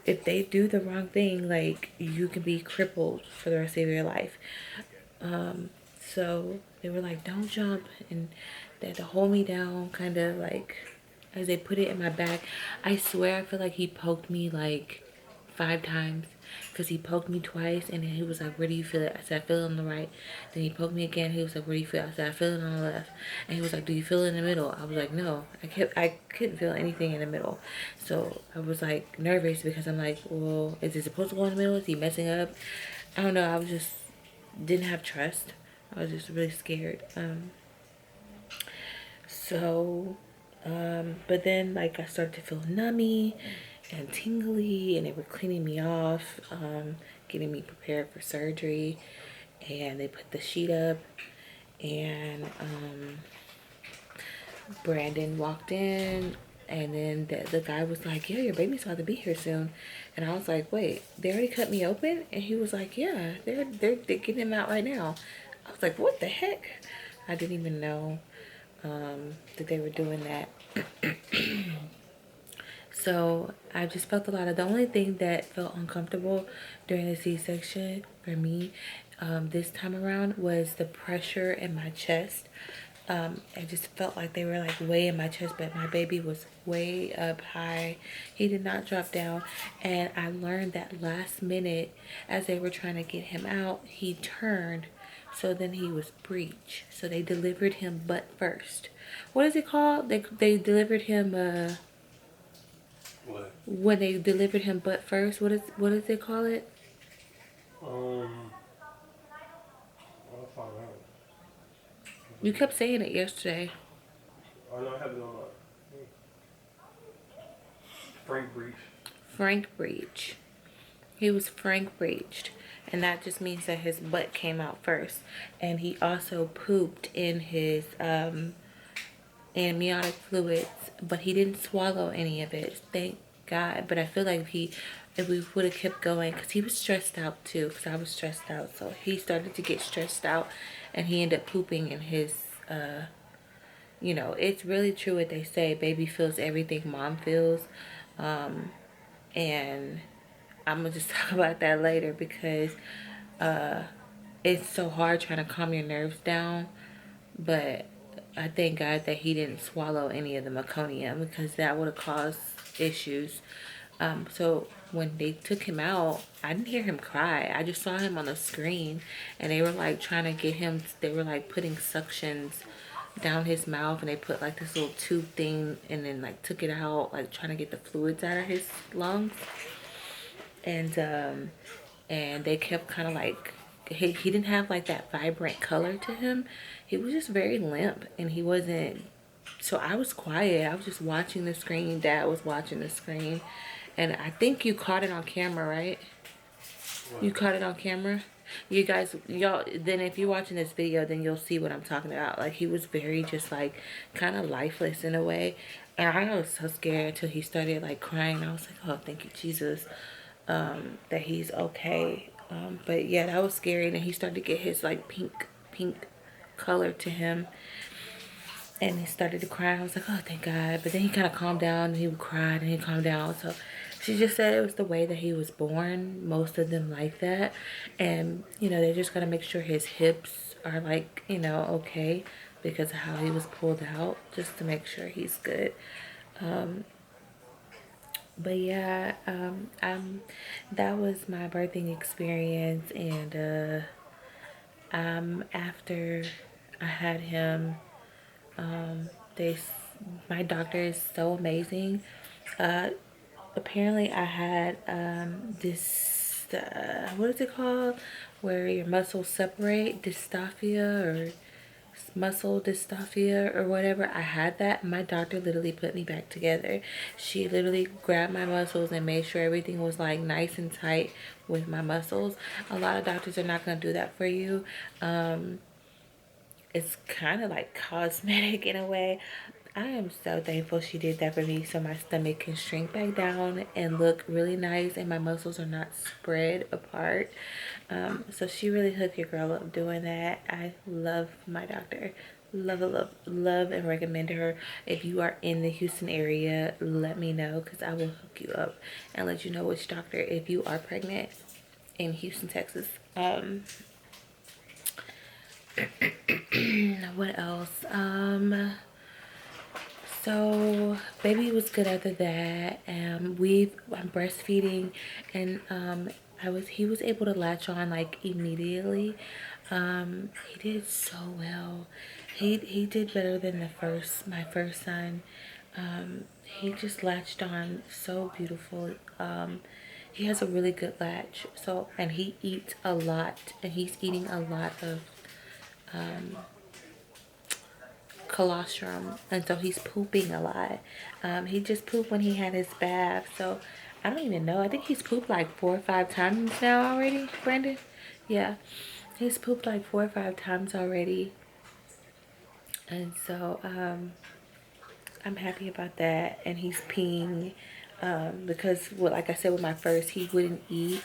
Speaker 1: if they do the wrong thing, like, you can be crippled for the rest of your life. So they were like, don't jump, and they had to hold me down, kind of like, as they put it in my back. I swear I feel like he poked me like 5 times, because he poked me twice, and then he was like, where do you feel it? I said, I feel it on the right. Then he poked me again. He was like, where do you feel it? I said, I feel it on the left. And he was like, do you feel it in the middle? I was like, no. I couldn't feel anything in the middle. So I was like nervous, because I'm like, well, is it supposed to go in the middle? Is he messing up? I don't know. I was just, didn't have trust. I was just really scared. But then, like, I started to feel nummy and tingly, and they were cleaning me off, getting me prepared for surgery, and they put the sheet up, and Brandon walked in, and then the guy was like, yeah, your baby's about to be here soon. And I was like, wait, they already cut me open? And he was like, yeah, they're getting him out right now. I was like, what the heck? I didn't even know that they were doing that. So I just felt a lot of, the only thing that felt uncomfortable during the C-section for me this time around was the pressure in my chest. I just felt like they were like way in my chest, but my baby was way up high. He did not drop down. And I learned that last minute, as they were trying to get him out, he turned. So then he was breech. So they delivered him butt first. What is it called? They delivered him
Speaker 2: What?
Speaker 1: When they delivered him butt first, what does they call it?
Speaker 2: I'll find out.
Speaker 1: You kept saying it yesterday.
Speaker 2: I know I have it on Frank Breach.
Speaker 1: Frank breech. He was Frank breached. And that just means that his butt came out first. And he also pooped in his amniotic fluids, but he didn't swallow any of it, thank God. But I feel like if we would have kept going, because he was stressed out too, because I was stressed out, so he started to get stressed out, and he ended up pooping in his you know, it's really true what they say, baby feels everything mom feels. And I'm gonna just talk about that later, because it's so hard trying to calm your nerves down. But I thank God that he didn't swallow any of the meconium, because that would have caused issues. So when they took him out, I didn't hear him cry. I just saw him on the screen, and they were like trying to get him, they were like putting suctions down his mouth, and they put like this little tube thing, and then like took it out, like trying to get the fluids out of his lungs. And they kept kind of like, he didn't have like that vibrant color to him. He was just very limp, and he wasn't, so I was quiet. I was just watching the screen. Dad was watching the screen, and I think you caught it on camera, right? What? You caught it on camera? You guys, y'all, then if you're watching this video, then you'll see what I'm talking about. Like, he was very just like kind of lifeless in a way. And I was so scared until he started like crying. I was like, oh, thank you, Jesus, that he's okay. But yeah, that was scary. And he started to get his like pink color to him. And he started to cry. I was like, oh, thank God. But then he kind of calmed down and he would cry and he'd calm down. So she just said it was the way that he was born. Most of them like that. And, you know, they just got to make sure his hips are like, you know, okay. Because of how he was pulled out. Just to make sure he's good. But yeah, that was my birthing experience. And after I had him, my doctor is so amazing. Apparently I had this what is it called, where your muscles separate, dystophia or muscle dystophia or whatever. I had that. My doctor literally put me back together. She literally grabbed my muscles and made sure everything was like nice and tight with my muscles. A lot of doctors are not going to do that for you. It's kind of like cosmetic in a way. I am so thankful she did that for me, so my stomach can shrink back down and look really nice and my muscles are not spread apart. So she really hooked your girl up doing that. I love my doctor. Love and recommend her. If you are in the Houston area, let me know, because I will hook you up and let you know which doctor if you are pregnant in Houston, Texas. What else? So baby was good after that. I'm breastfeeding, and he was able to latch on like immediately. He did so well. He did better than my first son. He just latched on so beautiful. He has a really good latch. So, and he eats a lot, and he's eating a lot of colostrum, and so he's pooping a lot. He just pooped when he had his bath, so I don't even know. I think he's pooped like 4 or 5 times now already, Brandon. Yeah, he's pooped like 4 or 5 times already, and so I'm happy about that. And he's peeing because, well, like I said, with my first, he wouldn't eat.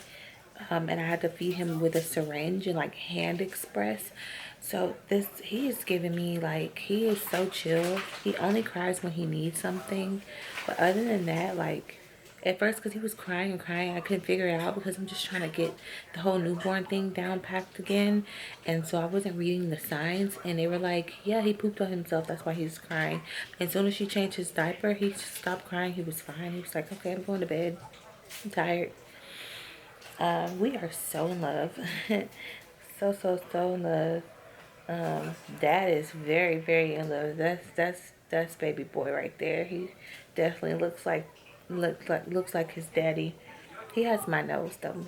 Speaker 1: And I had to feed him with a syringe and like hand express. So he is giving me like, he is so chill. He only cries when he needs something. But other than that, like at first, because he was crying and crying, I couldn't figure it out because I'm just trying to get the whole newborn thing down packed again. And so I wasn't reading the signs, and they were like, yeah, he pooped on himself, that's why he's crying. And as soon as she changed his diaper, he just stopped crying. He was fine. He was like, okay, I'm going to bed, I'm tired. We are so in love. so in love. Dad is very, very in love. That's baby boy right there. He definitely looks like his daddy. He has my nose though.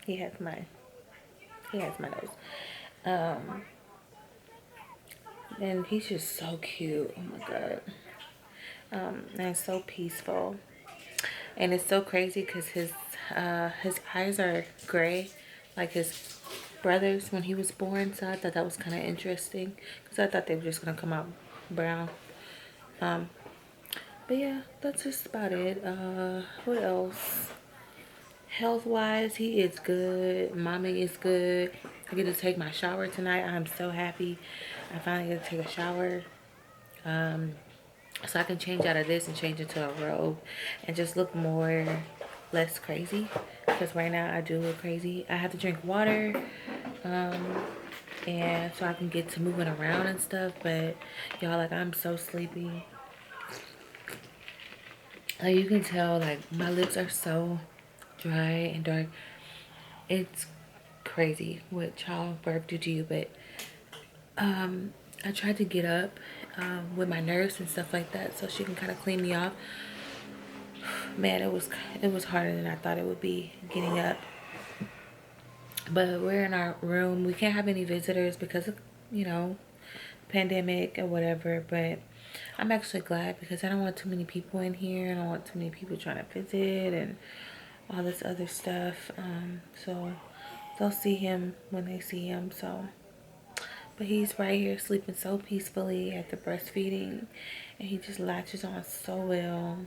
Speaker 1: He has my nose. And he's just so cute. Oh my God. And so peaceful. And it's so crazy because his eyes are gray like his brother's when he was born. So I thought that was kind of interesting, because I thought they were just gonna come out brown. But yeah, that's just about it. What else? Health wise, he is good. Mommy is good. I get to take my shower tonight. I'm so happy I finally get to take a shower. So I can change out of this and change into a robe and just look less crazy, because right now I do look crazy. I have to drink water, and so I can get to moving around and stuff. But y'all, like, I'm so sleepy. Like, you can tell, like, my lips are so dry and dark. It's crazy what childbirth do to you. But I tried to get up with my nurse and stuff like that, so she can kind of clean me off. Man, it was harder than I thought it would be getting up. But we're in our room. We can't have any visitors because of, you know, pandemic or whatever. But I'm actually glad, because I don't want too many people in here. I don't want too many people trying to visit and all this other stuff. So they'll see him when they see him. So, but he's right here sleeping so peacefully after breastfeeding, and he just latches on so well.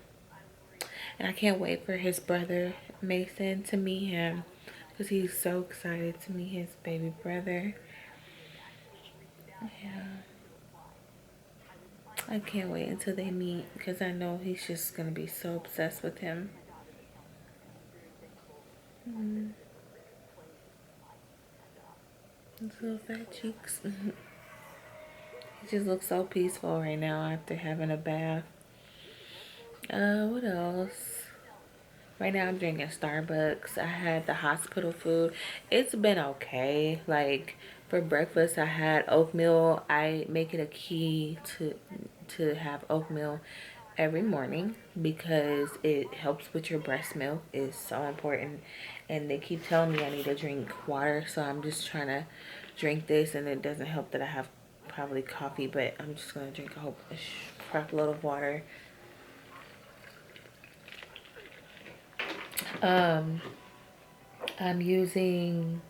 Speaker 1: And I can't wait for his brother Mason to meet him, because he's so excited to meet his baby brother. Yeah, I can't wait until they meet, because I know he's just gonna be so obsessed with him. His little fat cheeks. He just looks so peaceful right now after having a bath. What else? Right now I'm drinking Starbucks. I had the hospital food. It's been okay. Like, for breakfast I had oatmeal. I make it a key to have oatmeal every morning because it helps with your breast milk. It's so important. And they keep telling me I need to drink water, so I'm just trying to drink this, and it doesn't help that I have probably coffee, but I'm just gonna drink a crap load of water. I'm using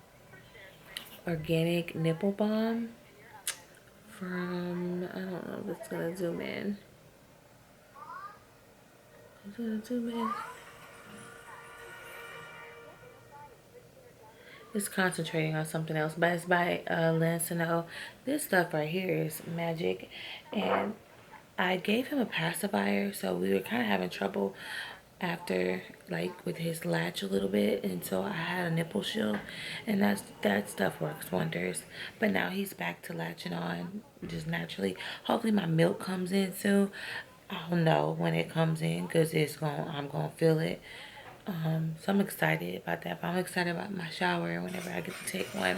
Speaker 1: organic nipple balm from, I don't know if it's gonna zoom in. It's gonna zoom in. It's concentrating on something else, but it's by Lancino. This stuff right here is magic, and I gave him a pacifier, so we were kind of having trouble after, like, with his latch a little bit, and so I had a nipple shield, and that stuff works wonders. But now he's back to latching on just naturally. Hopefully my milk comes in soon. I don't know when it comes in, because I'm gonna feel it. So I'm excited about that. But I'm excited about my shower whenever I get to take one.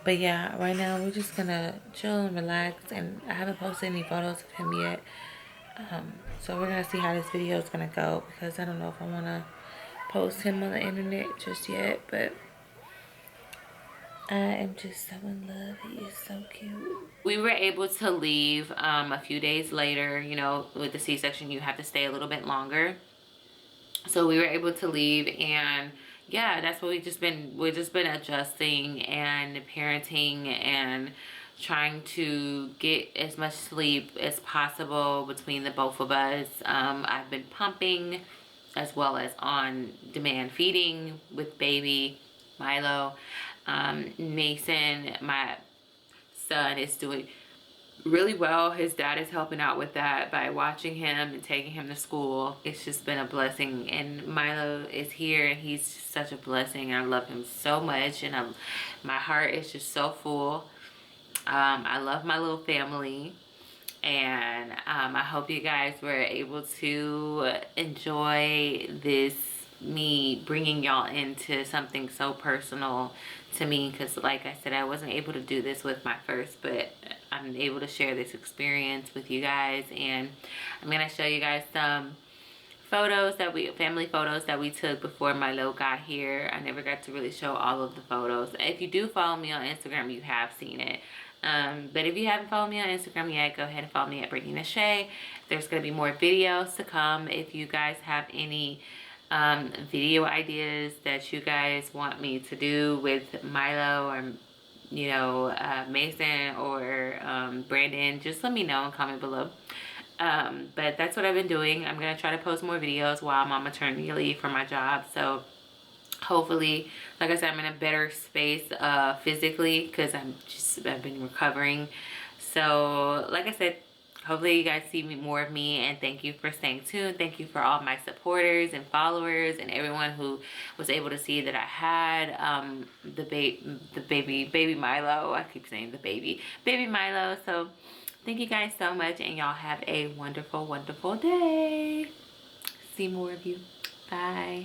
Speaker 1: But yeah, right now we're just gonna chill and relax, and I haven't posted any photos of him yet. So we're gonna see how this video is gonna go, because I don't know if I wanna post him on the internet just yet, but I am just so in love. He is so cute. We were able to leave a few days later. You know, with the C-section you have to stay a little bit longer. So we were able to leave, and yeah, that's what we've just been adjusting and parenting and trying to get as much sleep as possible between the both of us. I've been pumping as well as on demand feeding with baby Milo. Mason, my son, is doing really well. His dad is helping out with that by watching him and taking him to school. It's just been a blessing, and Milo is here, and he's just such a blessing. I love him so much, and my heart is just so full. I love my little family, and I hope you guys were able to enjoy this, me bringing y'all into something so personal to me, because like I said, I wasn't able to do this with my first, but I'm able to share this experience with you guys. And I'm gonna show you guys some photos family photos that we took before Milo got here. I never got to really show all of the photos. If you do follow me on Instagram, you have seen it. But if you haven't followed me on Instagram yet, go ahead and follow me at Brittany Nashay. There's gonna be more videos to come. If you guys have any video ideas that you guys want me to do with Milo, or you know, Mason, or Brandon, just let me know and comment below. But that's what I've been doing. I'm gonna try to post more videos while I'm on maternity leave for my job, so hopefully, like I said, I'm in a better space physically, because I've been recovering. So like I said, hopefully you guys see more of me, and thank you for staying tuned. Thank you for all my supporters and followers and everyone who was able to see that I had the baby Milo. I keep saying the baby Milo. So thank you guys so much, and y'all have a wonderful day. See more of you. Bye.